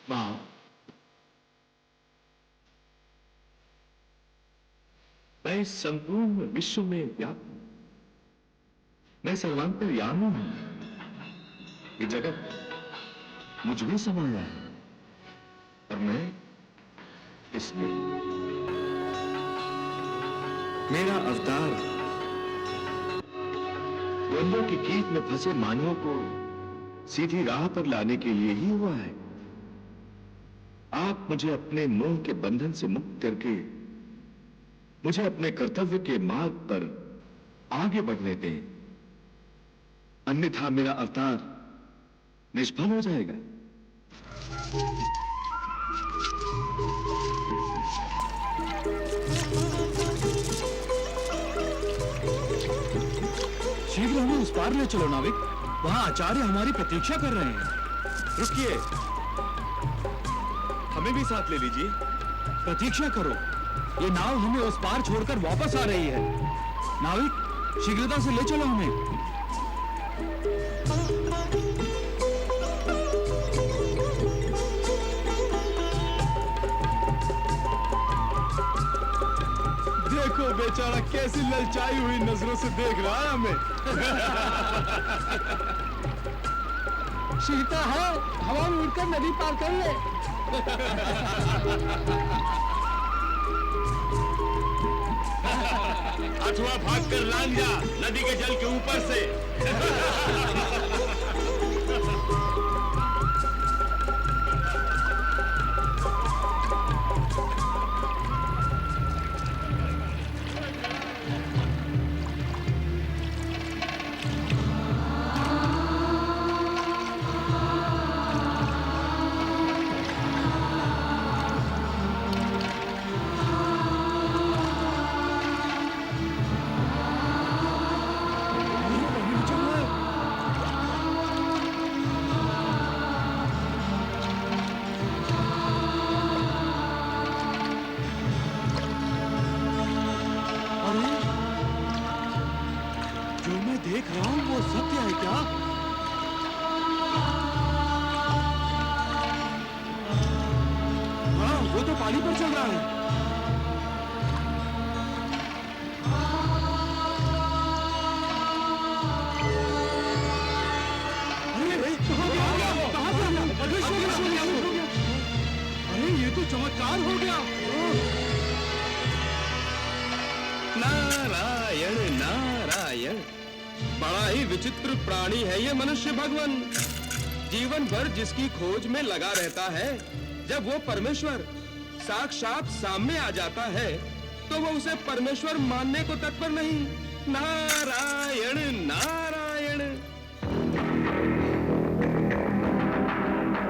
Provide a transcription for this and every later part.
मां, मैं इस संपूर्ण विश्व में व्याप्त हूं। मैं सर्वांतर्यामी हूं। ये जगत मुझ में समाया है और मैं इसमें। मेरा अवतार द्वंद्वों की कीट में फंसे मानवों को सीधी राह पर लाने के लिए ही हुआ है। आप मुझे अपने मोह के बंधन से मुक्त करके मुझे अपने कर्तव्य के मार्ग पर आगे बढ़ने दें, अन्यथा मेरा अवतार निष्फल हो जाएगा। शीघ्र हमें उस पार ले चलो नाविक, वहां आचार्य हमारी प्रतीक्षा कर रहे हैं। रुकिए, हमें भी साथ ले लीजिए। प्रतीक्षा करो, ये नाव हमें उस पार छोड़कर वापस आ रही है। नाविक, शीघ्रता से ले चलो हमें। देखो बेचारा कैसी ललचाई हुई नजरों से देख रहा है हमें। शीता है, हवा में उड़कर नदी पार कर ले। अथवा भागकर लांग जा नदी के जल के ऊपर से। देख रहा हूं वो सत्य है क्या? हाँ, वो तो पानी पर चल रहा है। अरे कहाँ गया? अरे ये तो चमत्कार हो गया। नारायण नारायण, बड़ा ही विचित्र प्राणी है ये मनुष्य भगवान। जीवन भर जिसकी खोज में लगा रहता है, जब वो परमेश्वर साक्षात सामने आ जाता है तो वो उसे परमेश्वर मानने को तत्पर नहीं। नारायण नारायण।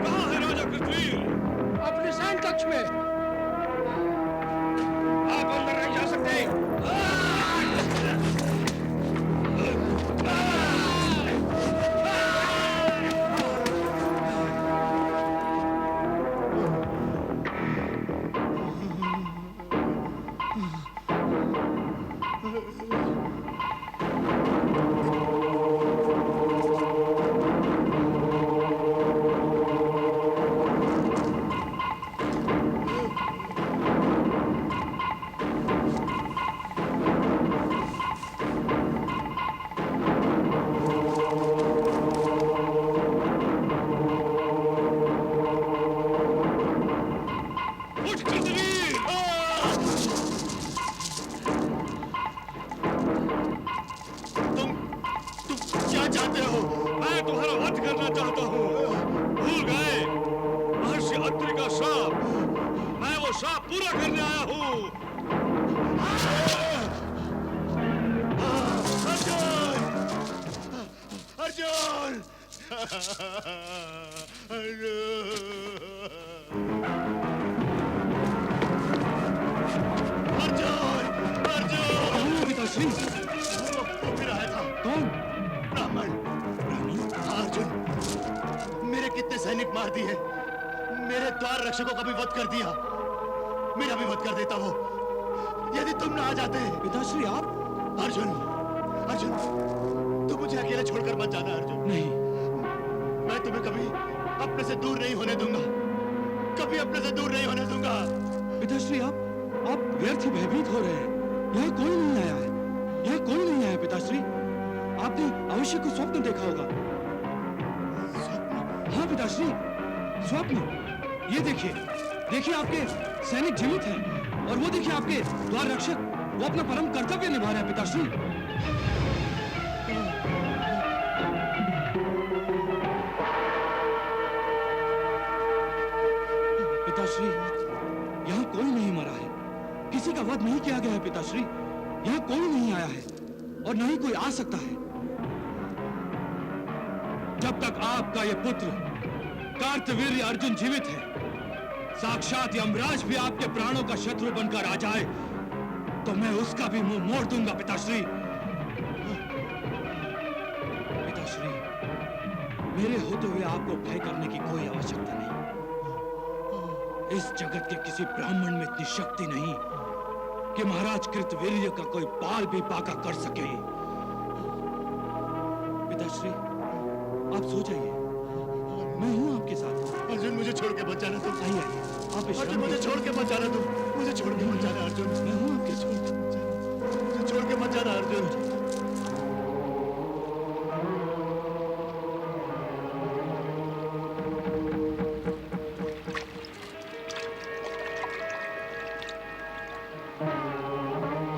कहाँ है राजा कृतवीर? अपने सैन कक्ष में। आप अंदर नहीं जा सकते। पूरा करने आया हूं। अर्जुन! अर्जुन! अर्जुन! अर्जुन! पिताश्री, वो फिर आया था। कौन? ब्राह्मण। अर्जुन, मेरे कितने सैनिक मार दिए, मेरे द्वार रक्षकों का भी वध कर दिया, मेरा भी वध कर देता वो, यदि तुम ना आ जाते। पिताश्री आप? अर्जुन, अर्जुन, तुम मुझे अकेले छोड़कर मत जाना अर्जुन। नहीं, मैं तुम्हें कभी अपने से दूर नहीं होने दूंगा। कभी अपने से दूर नहीं होने दूंगा। पिताश्री, आप व्यर्थ ही भयभीत हो रहे हैं। यहाँ कोई नहीं आया है, यहाँ कोई नहीं आया पिताश्री। आपने अवश्य कुछ स्वप्न देखा होगा। हाँ पिताश्री, स्वप्न। ये देखिए आपके सैनिक जीवित हैं, और वो देखिए आपके द्वार रक्षक, वो अपना परम कर्तव्य निभा रहे हैं पिताश्री। पिताश्री, यहाँ कोई नहीं मरा है, किसी का वध नहीं किया गया है पिताश्री। यहाँ कोई नहीं आया है और न ही कोई आ सकता है। जब तक आपका ये पुत्र कार्तवीर्य अर्जुन जीवित है, साक्षात यमराज भी आपके प्राणों का शत्रु बनकर आ जाए तो मैं उसका भी मुंह मोड़ दूंगा पिताश्री। पिताश्री, मेरे होते हुए आपको भय करने की कोई आवश्यकता नहीं। इस जगत के किसी ब्राह्मण में इतनी शक्ति नहीं कि महाराज कृतवीर्य का कोई बाल भी बाका कर सके। पिताश्री, आप सो जाइए, मैं हूं आपके साथ। अर्जुन, मुझे छोड़ के मत जाना तुम। आइए आप अर्जुन, मुझे छोड़ के मत जाना तुम। मुझे छोड़ के मत जाना अर्जुन। मैं हूं आपके साथ। मुझे छोड़ के मत जाना अर्जुन।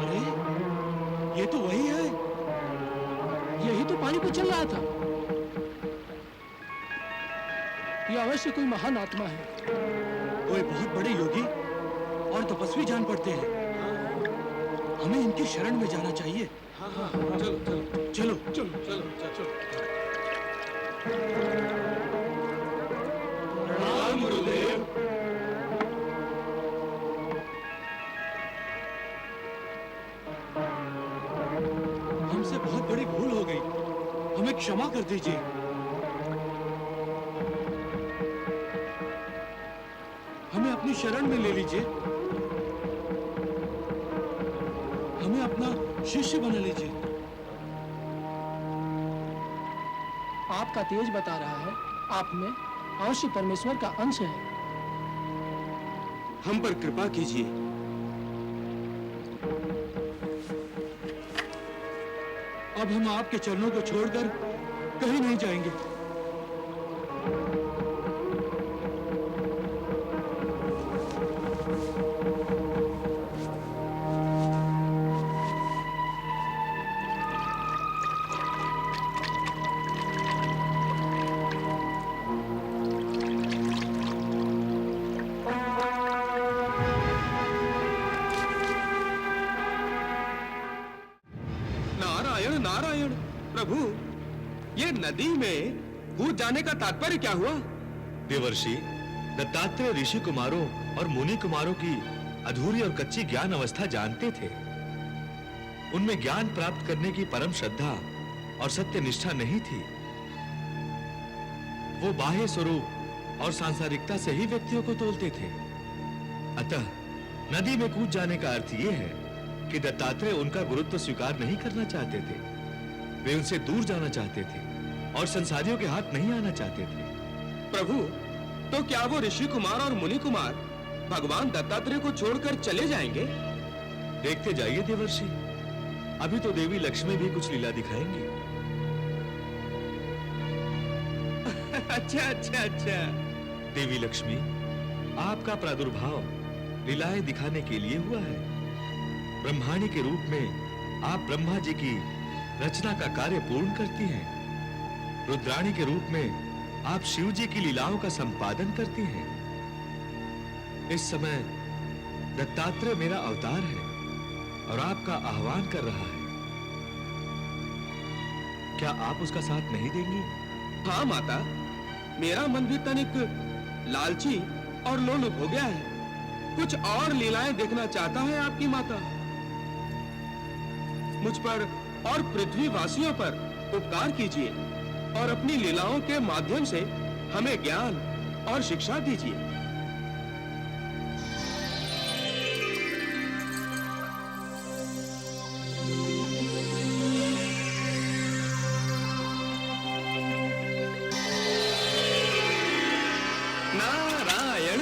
अरे, ये तो वही है, यही तो पानी पे चल रहा था। ये अवश्य कोई महान आत्मा है। कोई बहुत बड़े योगी और तपस्वी जान पड़ते हैं। हमें इनकी शरण में जाना चाहिए। चलो। प्रणाम गुरुदेव। हमसे बहुत बड़ी भूल हो गई, हमें क्षमा कर दीजिए। हमें अपनी शरण में ले लीजिए, हमें अपना शिष्य बना लीजिए। आपका तेज बता रहा है आप में अवश्य परमेश्वर का अंश है। हम पर कृपा कीजिए। अब हम आपके चरणों को छोड़कर कहीं नहीं जाएंगे। नारायण नारायण। प्रभु, ये नदी में कूद जाने का तात्पर्य क्या हुआ? देवर्षि, दत्तात्रेय ऋषि कुमारों और मुनि कुमारों की अधूरी और कच्ची ज्ञान अवस्था जानते थे। उनमें ज्ञान प्राप्त करने की परम श्रद्धा और सत्य निष्ठा नहीं थी। वो बाह्य स्वरूप और सांसारिकता से ही व्यक्तियों को तोलते थे। अतः नदी में कूद जाने का अर्थ यह है कि दत्तात्रेय उनका गुरुत्व स्वीकार नहीं करना चाहते थे। वे उनसे दूर जाना चाहते थे और संसारियों के हाथ नहीं आना चाहते थे। प्रभु, तो क्या वो ऋषि कुमार और मुनि कुमार भगवान दत्तात्रेय को छोड़कर चले जाएंगे? देखते जाइए देवर्षि, अभी तो देवी लक्ष्मी भी कुछ लीला दिखाएंगी। अच्छा। देवी लक्ष्मी, आपका प्रादुर्भाव लीलाएं दिखाने के लिए हुआ है। ब्रह्माणी के रूप में आप ब्रह्मा जी की रचना का कार्य पूर्ण करती हैं। रुद्राणी के रूप में आप शिव जी की लीलाओं का संपादन करती हैं। इस समय दत्तात्रेय मेरा अवतार है और आपका आह्वान कर रहा है। क्या आप उसका साथ नहीं देंगी? हाँ माता, मेरा मन भी तनिक लालची और लोलुप हो गया है। कुछ और लीलाएं देखना चाहता है आपकी माता। मुझ पर और पृथ्वी वासियों पर उपकार कीजिए और अपनी लीलाओं के माध्यम से हमें ज्ञान और शिक्षा दीजिए। नारायण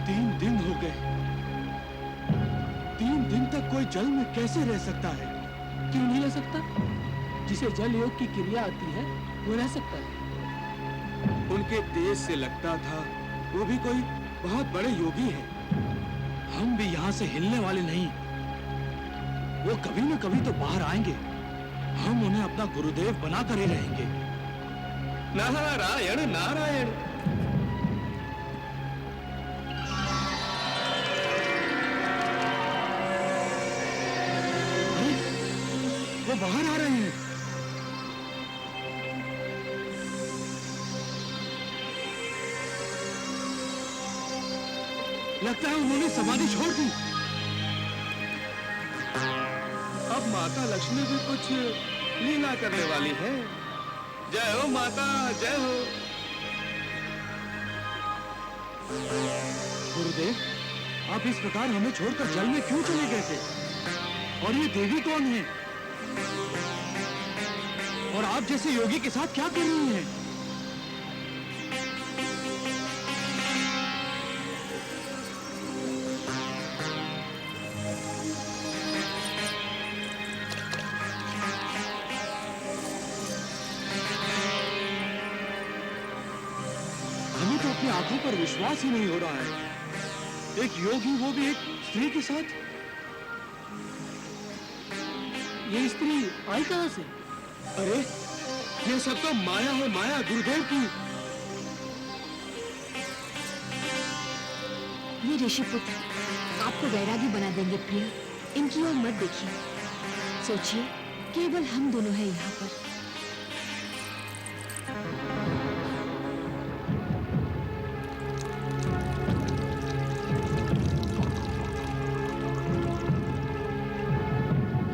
3 दिन हो गए। 3 दिन तक कोई जल में कैसे रह सकता है? क्यों नहीं रह सकता? जिसे जल योग की क्रिया आती है वो रह सकता है। उनके तेज से लगता था वो भी कोई बहुत बड़े योगी है। हम भी यहाँ से हिलने वाले नहीं। वो कभी न कभी तो बाहर आएंगे। हम उन्हें अपना गुरुदेव बनाकर ही रहेंगे। नारायण नारायण। अरे, वो बाहर आ रहे हैं। लगता है उन्होंने समाधि छोड़ दी। अब माता लक्ष्मी भी कुछ लीला करने वाली है। जय हो माता, जय हो। गुरुदेव, आप इस प्रकार हमें छोड़कर जल में क्यों चले गए थे? और ये देवी कौन है? और आप जैसे योगी के साथ क्या कर रही हैं? हमें तो अपनी आंखों पर विश्वास ही नहीं हो रहा है। एक योगी, वो भी एक स्त्री के साथ। ये स्त्री आई कहां से? अरे, ये सब तो माया है, माया गुरुदेव की। ये ऋषिपुत्र आपको वैरागी बना देंगे प्रिय। इनकी ओर मत देखिए। सोचिए, केवल हम दोनों हैं यहाँ पर।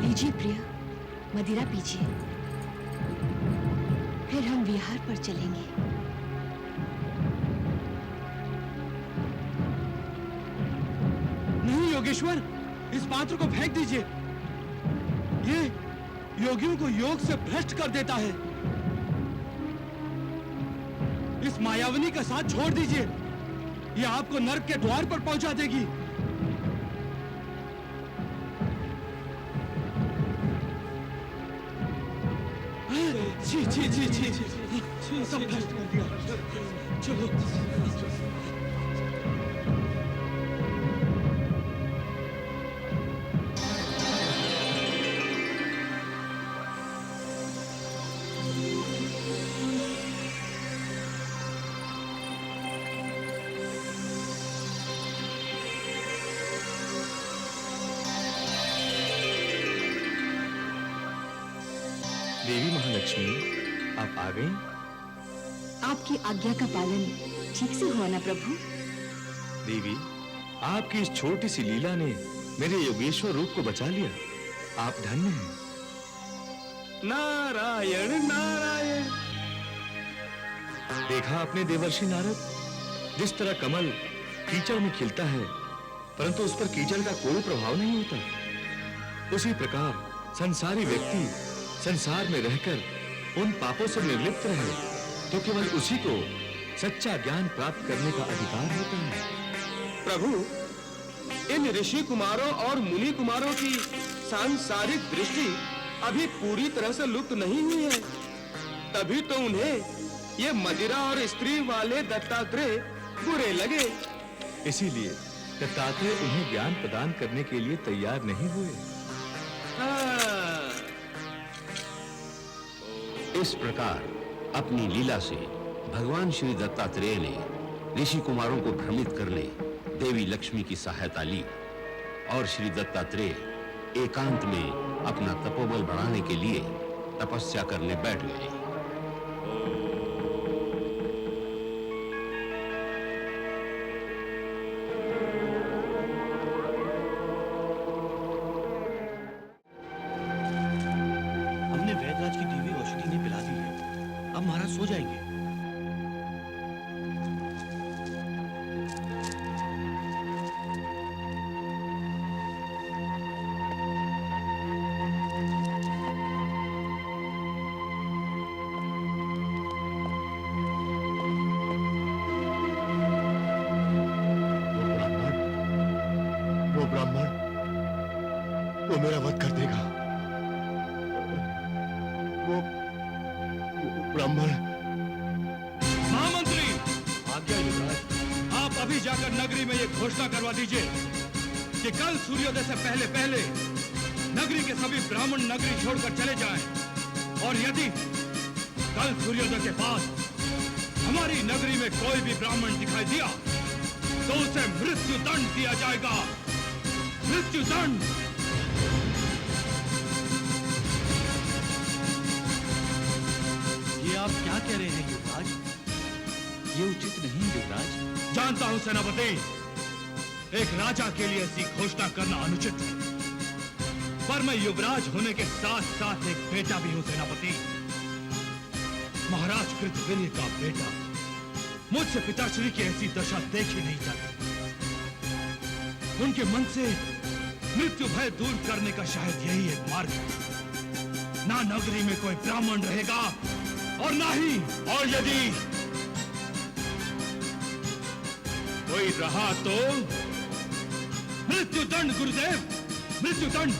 लीजिए प्रिय, मदिरा पीजिए। फिर हम विहार पर चलेंगे। नहीं योगेश्वर, इस पात्र को फेंक दीजिए। ये योगियों को योग से भ्रष्ट कर देता है। इस मायावनी का साथ छोड़ दीजिए। ये आपको नर्क के द्वार पर पहुंचा देगी। जी जी जी जी जी, सब भ्रष्ट कर दिया। चलो। देवी महालक्ष्मी, आप आ गई? आपकी आज्ञा का पालन ठीक से हुआ ना प्रभु? देवी, आपकी इस छोटी सी लीला ने मेरे योगेश्वर रूप को बचा लिया। आप धन्य हैं। नारायण नारायण। देखा आपने देवर्षि नारद, जिस तरह कमल कीचड़ में खिलता है परंतु उस पर कीचड़ का कोई प्रभाव नहीं होता, उसी प्रकार संसारी व्यक्ति संसार में रहकर उन पापों से निर्लिप्त रहे तो केवल उसी को सच्चा ज्ञान प्राप्त करने का अधिकार होता है। प्रभु, इन ऋषि कुमारों और मुनि कुमारों की सांसारिक दृष्टि अभी पूरी तरह से लुप्त नहीं हुई है, तभी तो उन्हें ये मदिरा और स्त्री वाले दत्तात्रेय बुरे लगे। इसीलिए दत्तात्रेय उन्हें ज्ञान प्रदान करने के लिए तैयार नहीं हुए। इस प्रकार अपनी लीला से भगवान श्री दत्तात्रेय ने ऋषि कुमारों को भ्रमित करने देवी लक्ष्मी की सहायता ली और श्री दत्तात्रेय एकांत में अपना तपोबल बढ़ाने के लिए तपस्या करने बैठ गए। हमने वैदराज की दी हुई औषधि ने पिला दी है। अब महाराज सो जाएंगे। अभी जाकर नगरी में ये घोषणा करवा दीजिए कि कल सूर्योदय से पहले पहले नगरी के सभी ब्राह्मण नगरी छोड़कर चले जाएं, और यदि कल सूर्योदय के बाद हमारी नगरी में कोई भी ब्राह्मण दिखाई दिया तो उसे मृत्यु दंड दिया जाएगा। मृत्यु दंड। ये आप क्या कह रहे हैं युवराज? ये उचित नहीं युवराज। जानता हूं सेनापति, एक राजा के लिए ऐसी घोषणा करना अनुचित है, पर मैं युवराज होने के साथ साथ एक बेटा भी हूं सेनापति। महाराज कृतविर्य का बेटा। मुझसे पिताश्री की ऐसी दशा देखी नहीं जाती। उनके मन से मृत्यु भय दूर करने का शायद यही एक मार्ग है। ना नगरी में कोई ब्राह्मण रहेगा और ना ही, और यदि कोई रहा तो मृत्यु दंड गुरुदेव, मृत्यु दंड।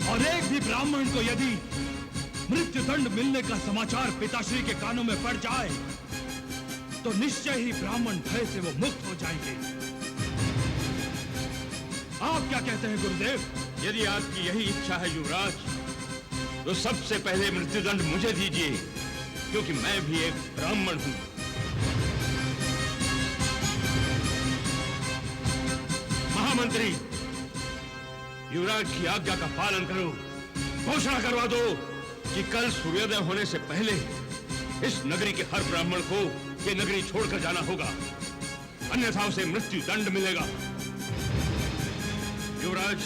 और एक भी ब्राह्मण को यदि मृत्यु दंड मिलने का समाचार पिताश्री के कानों में पड़ जाए तो निश्चय ही ब्राह्मण भय से वो मुक्त हो जाएंगे। आप क्या कहते हैं गुरुदेव? यदि आपकी यही इच्छा है युवराज, तो सबसे पहले मृत्युदंड मुझे दीजिए, क्योंकि मैं भी एक ब्राह्मण हूं। महामंत्री, युवराज की आज्ञा का पालन करो। घोषणा करवा दो कि कल सूर्योदय होने से पहले इस नगरी के हर ब्राह्मण को ये नगरी छोड़कर जाना होगा, अन्यथा उसे मृत्यु दंड मिलेगा। युवराज,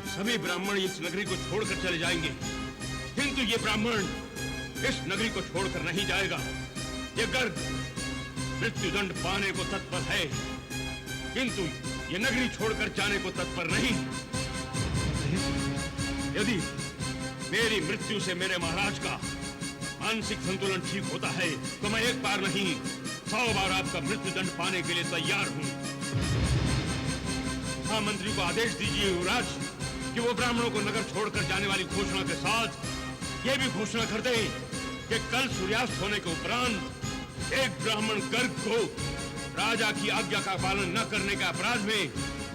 सभी ब्राह्मण इस नगरी को छोड़कर चले जाएंगे, किंतु ये ब्राह्मण इस नगरी को छोड़कर नहीं जाएगा। ये गर्ग मृत्यु दंड पाने को तत्पर है, किंतु ये नगरी छोड़कर जाने को तत्पर नहीं। यदि मेरी मृत्यु से मेरे महाराज का मानसिक संतुलन ठीक होता है तो मैं एक बार नहीं 100 बार आपका मृत्यु दंड पाने के लिए तैयार हूं। महामंत्री को आदेश दीजिए युवराज कि वो ब्राह्मणों को नगर छोड़कर जाने वाली घोषणा के साथ ये भी घोषणा कर दे कि कल सूर्यास्त होने के उपरांत एक ब्राह्मण गर्ग को राजा की आज्ञा का पालन न करने के अपराध में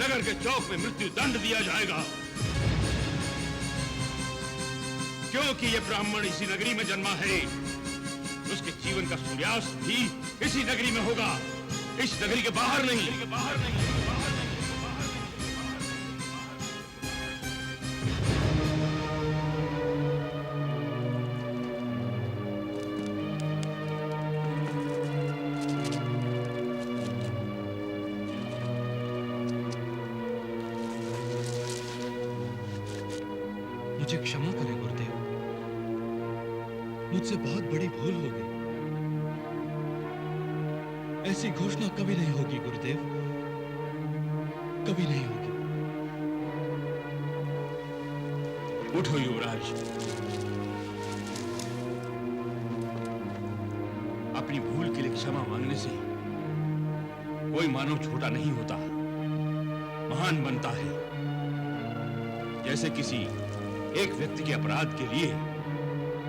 नगर के चौक में मृत्यु दंड दिया जाएगा। क्योंकि ये ब्राह्मण इसी नगरी में जन्मा है, उसके जीवन का सूर्यास्त भी इसी नगरी में होगा, इस नगरी के बाहर नहीं। मुझे क्षमा करें गुरुदेव, मुझसे बहुत बड़ी भूल हो गई। ऐसी घोषणा कभी नहीं होगी गुरुदेव, कभी नहीं होगी। उठो युवराज, अपनी भूल के लिए क्षमा मांगने से कोई मानव छोटा नहीं होता, महान बनता है। जैसे किसी एक व्यक्ति के अपराध के लिए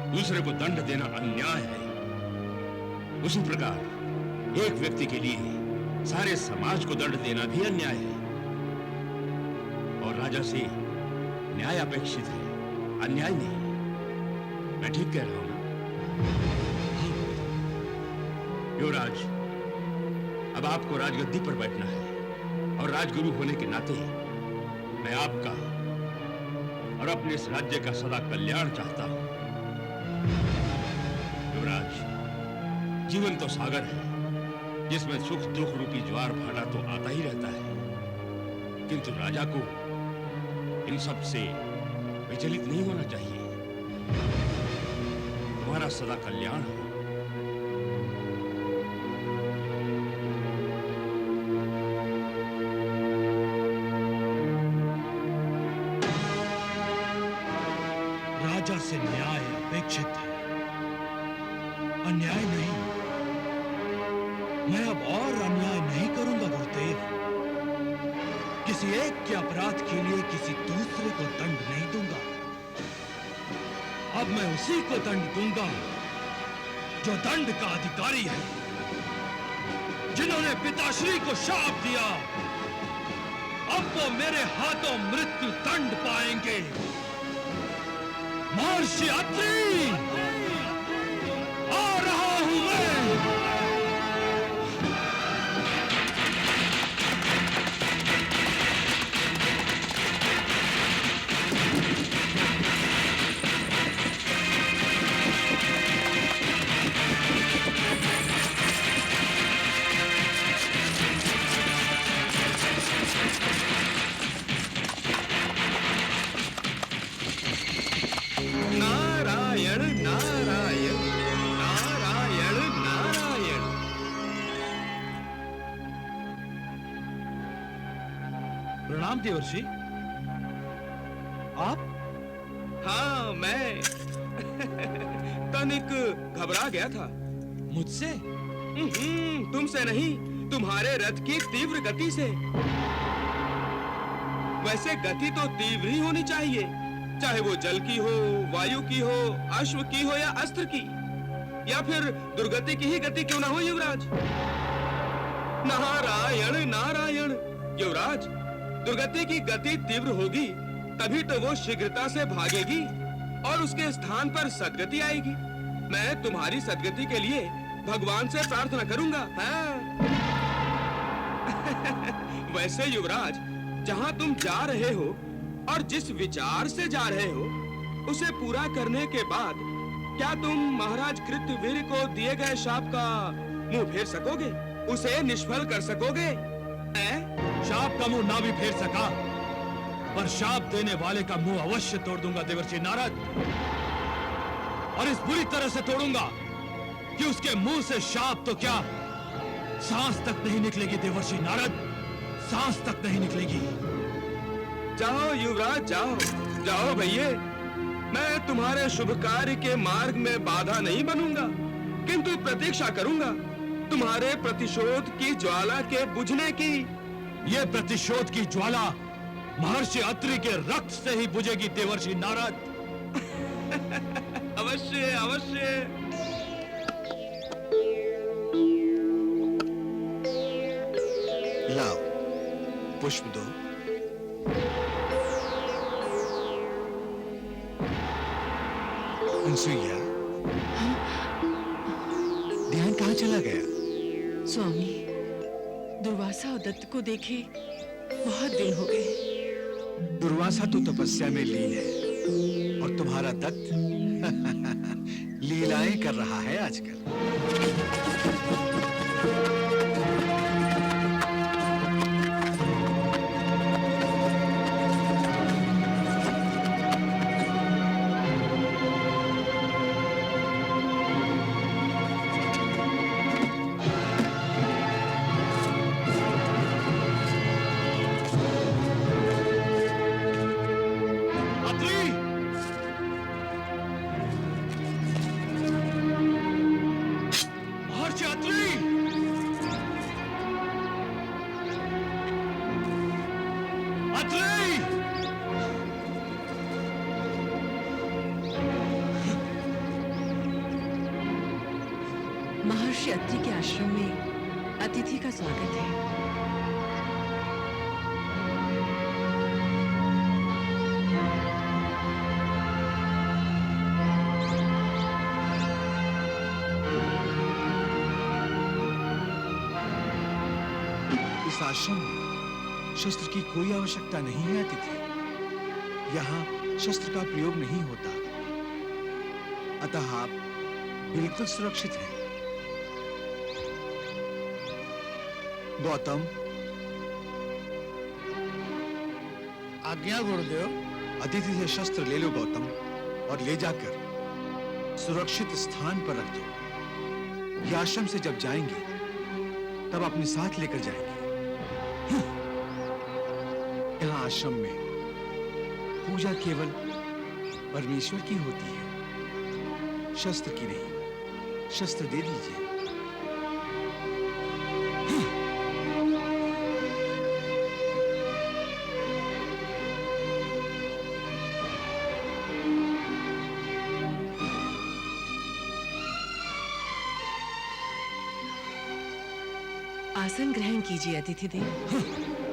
दूसरे को दंड देना अन्याय है, उसी प्रकार एक व्यक्ति के लिए सारे समाज को दंड देना भी अन्याय है। और राजा से न्याय अपेक्षित है, अन्याय नहीं। मैं ठीक कह रहा हूं ना? युवराज, अब आपको राजगद्दी पर बैठना है और राजगुरु होने के नाते मैं आपका और अपने इस राज्य का सदा कल्याण चाहता हूं। युवराज, जीवन तो सागर है जिसमें सुख दुख रूपी ज्वार भाटा तो आता ही रहता है, किंतु राजा को इन सब से विचलित नहीं होना चाहिए। तुम्हारा सदा कल्याण हो। राजा से न्याय अपेक्षित है, अन्याय नहीं। मैं अब और अन्याय नहीं करूंगा गुरुदेव। किसी एक के अपराध के लिए किसी दूसरे को दंड नहीं दूंगा। अब मैं उसी को दंड दूंगा जो दंड का अधिकारी है, जिन्होंने पिताश्री को शाप दिया, अब वो मेरे हाथों मृत्यु दंड पाएंगे। महर्षि अत्रि, आ रहा हूं मैं। नारायण नारायण नारायण नारायण। प्रणाम देवर्षि। आप? हाँ, मैं तनिक घबरा गया था। मुझसे? तुमसे नहीं, तुम्हारे रथ की तीव्र गति से। वैसे गति तो तीव्र ही होनी चाहिए, चाहे वो जल की हो, वायु की हो, अश्व की हो या अस्त्र की, या फिर दुर्गति की ही गति क्यों ना हो युवराज। नारायण नारायण। युवराज, दुर्गति की गति तीव्र होगी तभी तो वो शीघ्रता से भागेगी और उसके स्थान पर सद्गति आएगी। मैं तुम्हारी सद्गति के लिए भगवान से प्रार्थना करूंगा। हाँ। वैसे युवराज, जहां तुम जा रहे हो और जिस विचार से जा रहे हो, उसे पूरा करने के बाद क्या तुम महाराज कृतवीर को दिए गए शाप का मुंह फेर सकोगे? उसे निष्फल कर सकोगे? शाप का मुंह ना भी फेर सका, पर शाप देने वाले का मुंह अवश्य तोड़ दूंगा देवर्षि नारद। और इस बुरी तरह से तोड़ूंगा कि उसके मुंह से शाप तो क्या, सांस तक नहीं निकलेगी देवर्षि नारद, सांस तक नहीं निकलेगी। जाओ युवराज, जाओ जाओ भैये। मैं तुम्हारे शुभ कार्य के मार्ग में बाधा नहीं बनूंगा, किंतु प्रतीक्षा करूंगा तुम्हारे प्रतिशोध की ज्वाला के बुझने की। ये प्रतिशोध की ज्वाला महर्षि अत्रि के रक्त से ही बुझेगी देवर्षि नारद। अवश्य अवश्य। लाओ, पुष्प दो। अनसुईया, ध्यान कहाँ चला गया? स्वामी, दुर्वासा और दत्त को देखे बहुत दिन हो गए। दुर्वासा तो तपस्या में लीन है और तुम्हारा दत्त लीलाएं कर रहा है आजकल। महर्षि अत्रि के आश्रम में अतिथि का स्वागत है। इस आश्रम में शस्त्र की कोई आवश्यकता नहीं है अतिथि। यहाँ शस्त्र का प्रयोग नहीं होता, अतः आप बिल्कुल सुरक्षित हैं। गौतम, आज्ञा गुरुदेव। अतिथि से शस्त्र ले लो गौतम, और ले जाकर सुरक्षित स्थान पर रख दो। ये आश्रम से जब जाएंगे तब अपने साथ लेकर जाएंगे। यहाँ आश्रम में पूजा केवल परमेश्वर की होती है, शस्त्र की नहीं। शस्त्र दे दीजिए। आसन ग्रहण कीजिए अतिथि देव।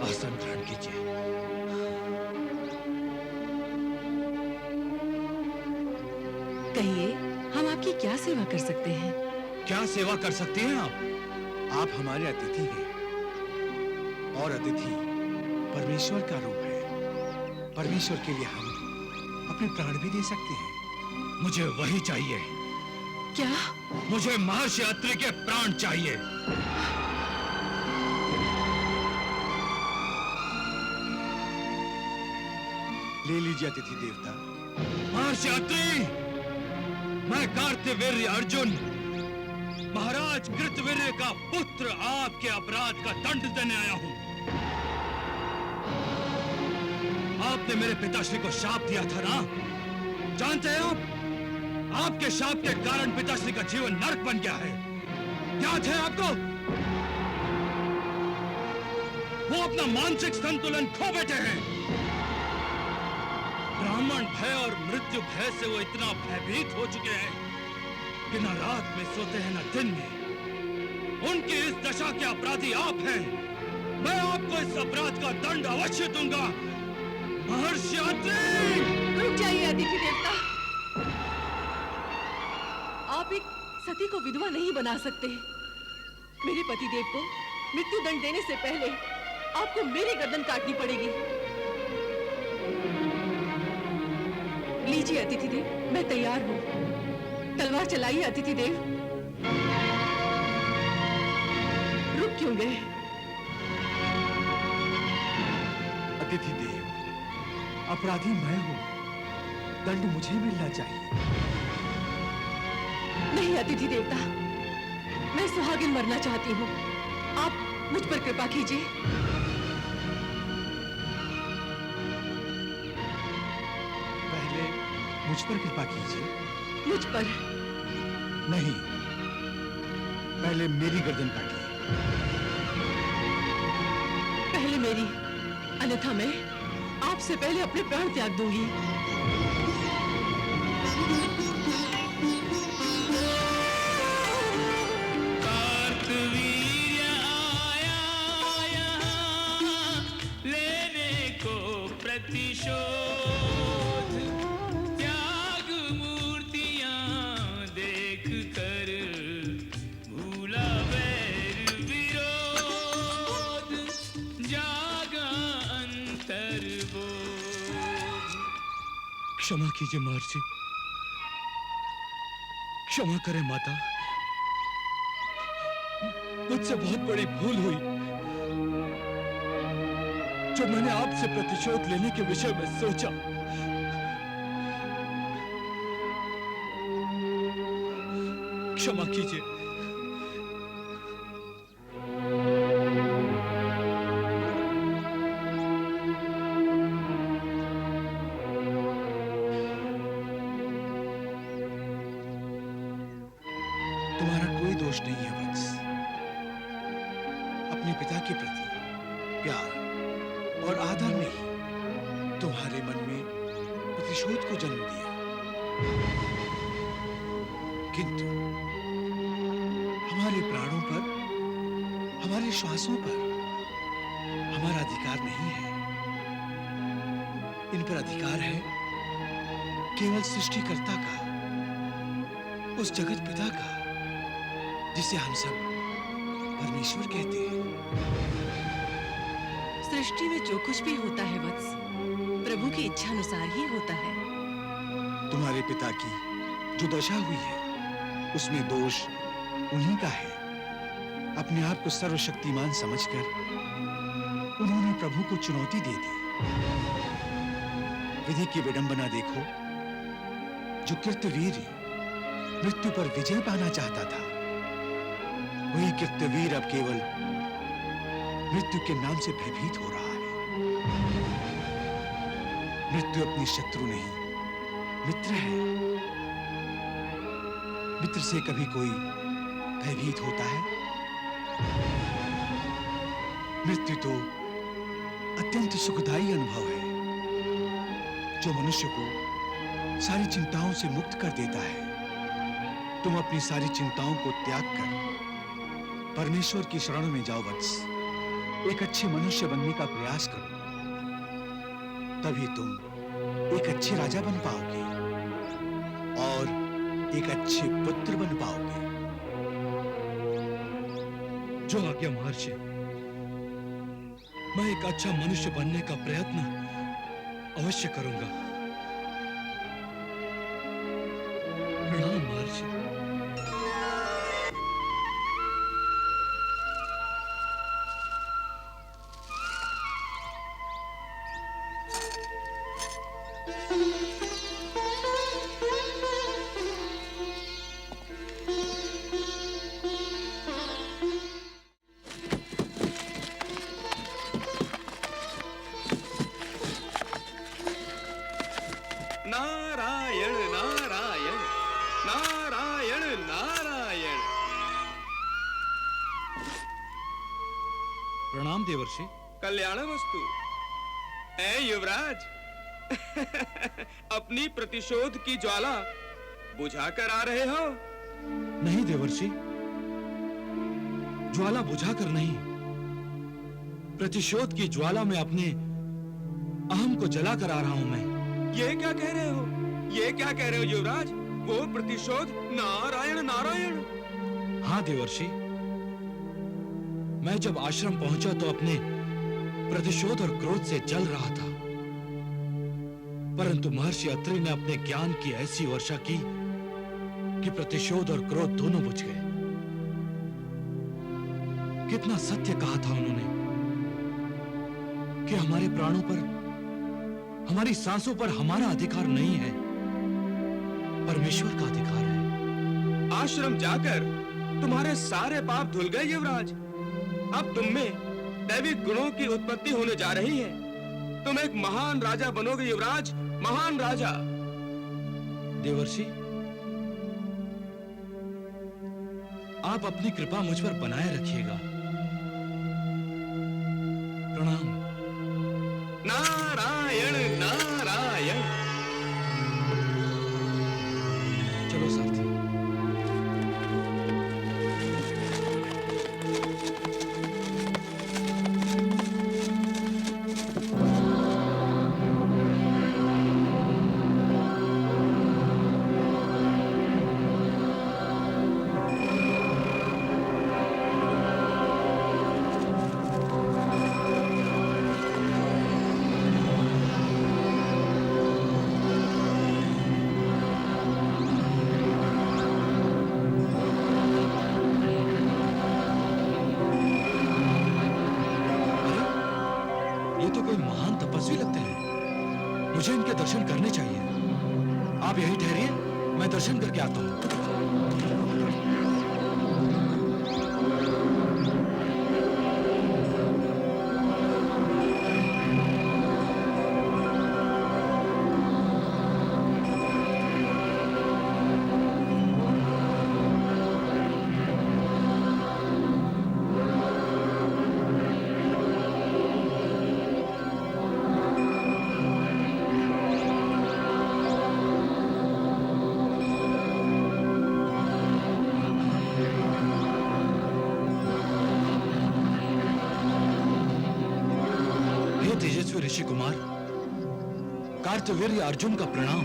आसन ग्रहण कीजिए। कहिए, हम आपकी क्या सेवा कर सकते हैं? क्या सेवा कर सकती हैं आप? आप हमारे अतिथि हैं और अतिथि परमेश्वर का रूप है। परमेश्वर के लिए हम अपने प्राण भी दे सकते हैं। मुझे वही चाहिए। क्या? मुझे महर्षि अत्रि के प्राण चाहिए। ले लीजिए अतिथि देवता। महर्षि अत्रि, मैं कार्तवीर्य अर्जुन, महाराज कृतवीर्य का पुत्र, आपके अपराध का दंड देने आया हूं। आपने मेरे पिताश्री को शाप दिया था ना? जानते हैं आप, आपके शाप के कारण पिताश्री का जीवन नरक बन गया है। याद है आपको? वो अपना मानसिक संतुलन खो बैठे हैं। ब्राह्मण भय और मृत्यु भय से वो इतना भयभीत हो चुके हैं कि न रात में सोते हैं न दिन में। उनकी इस दशा के अपराधी आप हैं। मैं आपको इस अपराध का दंड अवश्य दूंगा। महर्षि अत्रि! रुक जाइए अतिथि देवता। आप एक सती को विधवा नहीं बना सकते। मेरे पतिदेव को मृत्यु दंड देने से पहले आपको मेरी गर्दन काटनी पड़ेगी। लीजिए अतिथि देव, मैं तैयार हूँ। तलवार चलाइए अतिथि देव। रुक क्यों गए? अतिथि देव, अपराधी मैं हूं, दंड मुझे मिलना चाहिए। नहीं अतिथि देवता, मैं सुहागिन मरना चाहती हूँ। आप मुझ पर कृपा कीजिए। पहले मुझ पर कृपा कीजिए। मुझ पर? नहीं, पहले मेरी गर्दन काटिए। पहले मेरी, अन्यथा मैं आपसे पहले अपने प्राण त्याग दूंगी। कार्तवीर्य आया यहाँ लेने को प्रतिशोध, त्याग मूर्तियां देख कर भूला वैर विरोध, जागा अंतर्बोध। क्षमा कीजिए महर्षि, क्षमा करें माता। मुझसे बहुत बड़ी भूल हुई जो मैंने आपसे प्रतिशोध लेने के विषय में सोचा। क्षमा कीजिए। तुम्हारा कोई दोष नहीं है वत्स। अपने पिता के प्रति प्यार और आदर ने ही तुम्हारे मन में प्रतिशोध को जन्म दिया। किंतु हमारे प्राणों पर, हमारे श्वासों पर हमारा अधिकार नहीं है। इन पर अधिकार है केवल सृष्टिकर्ता का, उस जगत पिता का, जिसे हम सब परमेश्वर कहते हैं। सृष्टि में जो कुछ भी होता है वत्स, प्रभु की इच्छा अनुसार ही होता है। तुम्हारे पिता की जो दशा हुई है, उसमें दोष उन्हीं का है। अपने आप को सर्वशक्तिमान समझकर उन्होंने प्रभु को चुनौती दे दी। विधि की विडंबना देखो। जो कृत्यवीर्य मृत्यु पर विजय पाना चाहता था, वही कृत्यवीर अब केवल मृत्यु के नाम से भयभीत हो रहा है। मृत्यु अपनी शत्रु नहीं, मित्र है। मित्र से कभी कोई भयभीत होता है? मृत्यु तो अत्यंत सुखदायी अनुभव है, जो मनुष्य को सारी चिंताओं से मुक्त कर देता है। तुम अपनी सारी चिंताओं को त्याग कर परमेश्वर की शरण में जाओ वत्स। एक अच्छे मनुष्य बनने का प्रयास करो, तभी तुम एक अच्छे राजा बन पाओगे और एक अच्छे पुत्र बन पाओगे। जो आज्ञा महर्षि, मैं एक अच्छा मनुष्य बनने का प्रयत्न अवश्य करूंगा। प्रणाम महर्षि। नारायण नारायण नारायण नारायण। प्रणाम देवर्षि। कल्याण वस्तु। ऐ युवराज, अपनी प्रतिशोध की ज्वाला बुझा कर आ रहे हो? नहीं देवर्षि, ज्वाला बुझाकर नहीं, प्रतिशोध की ज्वाला में अपने अहम को जलाकर आ रहा हूं मैं। ये क्या कह रहे हो? ये क्या कह रहे हो युवराज? वो प्रतिशोध? नारायण नारायण। हाँ देवर्षि, मैं जब आश्रम पहुंचा तो अपने प्रतिशोध और क्रोध से जल रहा था, परंतु महर्षि अत्रि ने अपने ज्ञान की ऐसी वर्षा की कि प्रतिशोध और क्रोध दोनों बुझ गए। कितना सत्य कहा था उन्होंने कि हमारे प्राणों पर, हमारी सांसों पर हमारा अधिकार नहीं है, परमेश्वर का अधिकार है। आश्रम जाकर तुम्हारे सारे पाप धुल गए युवराज। अब तुम में दैविक गुणों की उत्पत्ति होने जा रही है। तुम एक महान राजा बनोगे युवराज, महान राजा। देवर्षि, आप अपनी कृपा मुझ पर बनाए रखिएगा। प्रणाम। नारायण नारायण। चलो साथी। मुझे इनके दर्शन करने चाहिए। आप यहीं ठहरिए, मैं दर्शन करके आता हूं। तेजस्वी ऋषि कुमार, कार्तवीर्य अर्जुन का प्रणाम।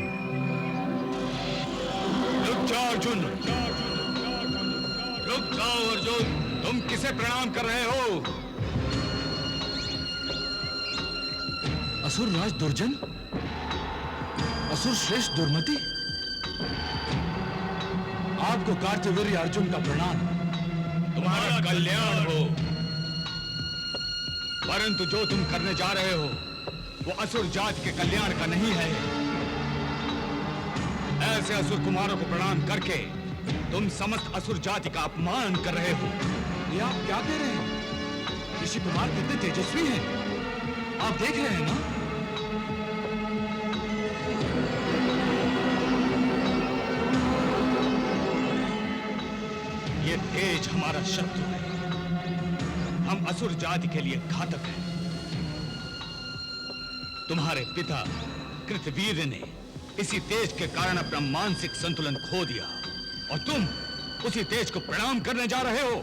रुक जाओ अर्जुन, रुक जाओ अर्जुन, तुम किसे प्रणाम कर रहे हो? असुर राज दुर्जन, असुर श्रेष्ठ दुर्मति, आपको कार्तवीर्य अर्जुन का प्रणाम। तुम्हारा कल्याण हो। परंतु जो तुम करने जा रहे हो वो असुर जाति के कल्याण का नहीं है। ऐसे असुर कुमारों को प्रणाम करके तुम समस्त असुर जाति का अपमान कर रहे हो। ये आप क्या कह रहे हैं? ऋषि कुमार कितने तेजस्वी हैं, आप देख रहे हैं ना? ये तेज हमारा शत्रु है। हम असुर जाति के लिए घातक हैं। तुम्हारे पिता कृतवीर्य ने इसी तेज के कारण अपना मानसिक संतुलन खो दिया और तुम उसी तेज को प्रणाम करने जा रहे हो।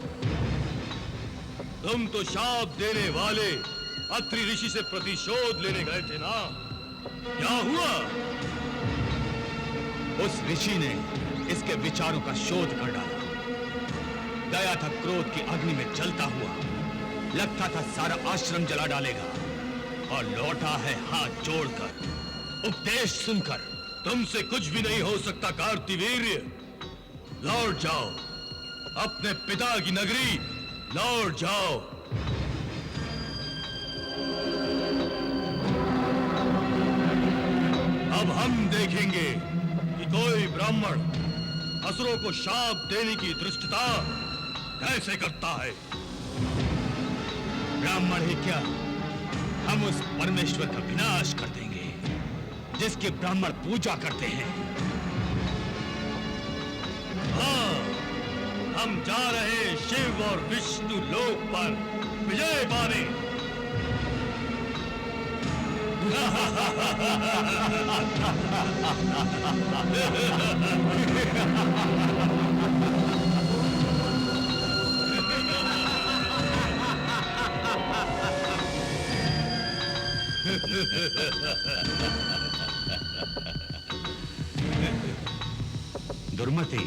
तुम तो शाप देने वाले अत्रि ऋषि से प्रतिशोध लेने गए थे ना? क्या हुआ? उस ऋषि ने इसके विचारों का शोध कर डाला। गया था क्रोध की अग्नि में जलता हुआ, लगता था सारा आश्रम जला डालेगा, और लौटा है हाथ जोड़कर, उपदेश सुनकर। तुमसे कुछ भी नहीं हो सकता कार्तिवीर्य। लौट जाओ अपने पिता की नगरी, लौट जाओ। अब हम देखेंगे कि कोई ब्राह्मण असुरों को शाप देने की धृष्टता कैसे करता है। ब्राह्मण ही क्या, हम उस परमेश्वर का विनाश कर देंगे जिसकी ब्राह्मण पूजा करते हैं। हाँ, हम जा रहे शिव और विष्णु लोक पर विजय पाने। दुर्मति,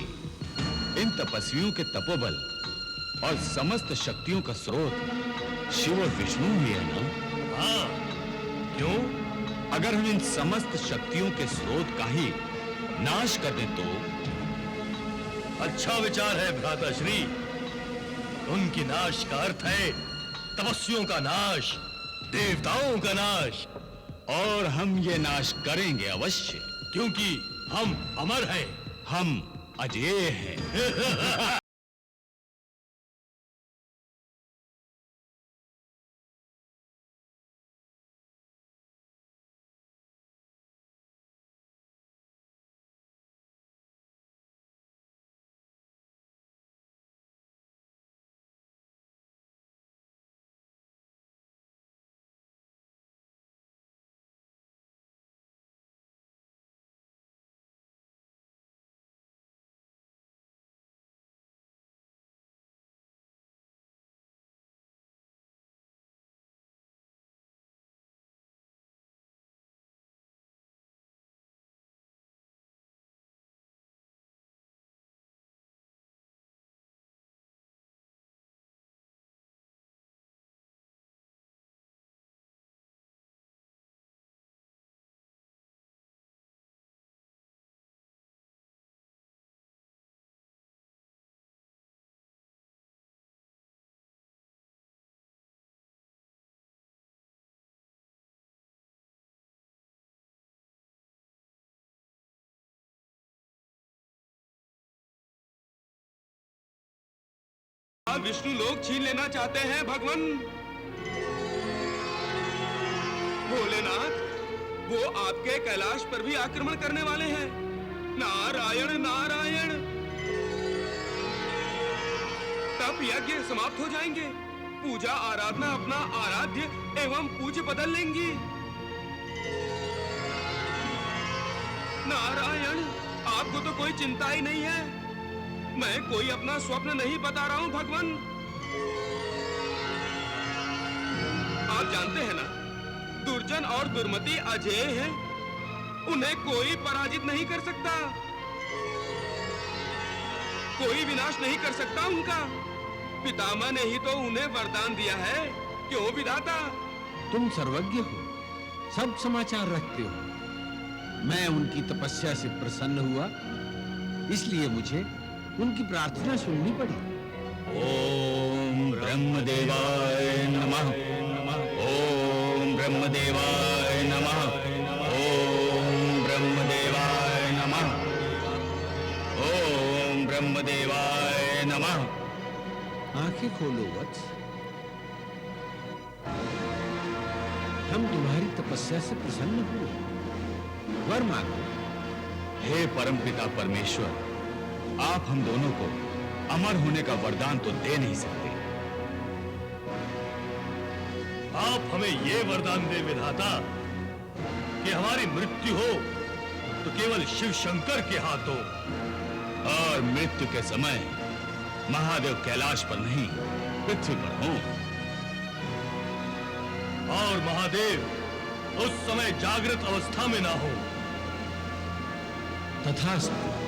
इन तपस्वियों के तपोबल और समस्त शक्तियों का स्रोत शिव और विष्णु ही है ना? हाँ, क्यों? अगर हम इन समस्त शक्तियों के स्रोत का ही नाश कर दें तो? अच्छा विचार है भ्राताश्री। उनकी नाश का अर्थ है तपस्वियों का नाश, देवताओं का नाश। और हम ये नाश करेंगे अवश्य, क्योंकि हम अमर हैं, हम अजेय हैं। विष्णु लोग छीन लेना चाहते हैं भगवान। भोलेनाथ, वो आपके कैलाश पर भी आक्रमण करने वाले हैं। नारायण नारायण। तप यज्ञ समाप्त हो जाएंगे, पूजा आराधना अपना आराध्य एवं पूज्य बदल लेंगी। नारायण, आपको तो कोई चिंता ही नहीं है। मैं कोई अपना स्वप्न नहीं बता रहा हूं भगवान। आप जानते हैं ना, दुर्जन और दुर्मति अजेय हैं, उन्हें कोई पराजित नहीं कर सकता, कोई विनाश नहीं कर सकता उनका। पितामह ने ही तो उन्हें वरदान दिया है। क्यों विधाता? तुम सर्वज्ञ हो, सब समाचार रखते हो। मैं उनकी तपस्या से प्रसन्न हुआ, इसलिए मुझे उनकी प्रार्थना सुननी पड़ी। ओम ब्रह्मदेवाय नमः। ओम ब्रह्मदेवाय नमः। ओम ब्रह्मदेवाय नमः। ओम ब्रह्मदेवाय नमः। आंखें खोलो वत्स, हम तुम्हारी तपस्या से प्रसन्न हुए। वर मांगो। हे परमपिता परमेश्वर, आप हम दोनों को अमर होने का वरदान तो दे नहीं सकते। आप हमें ये वरदान दे विधाता कि हमारी मृत्यु हो तो केवल शिव शंकर के हाथों, और मृत्यु के समय महादेव कैलाश पर नहीं, पृथ्वी पर हों। और महादेव उस समय जागृत अवस्था में ना हो। तथास्तु।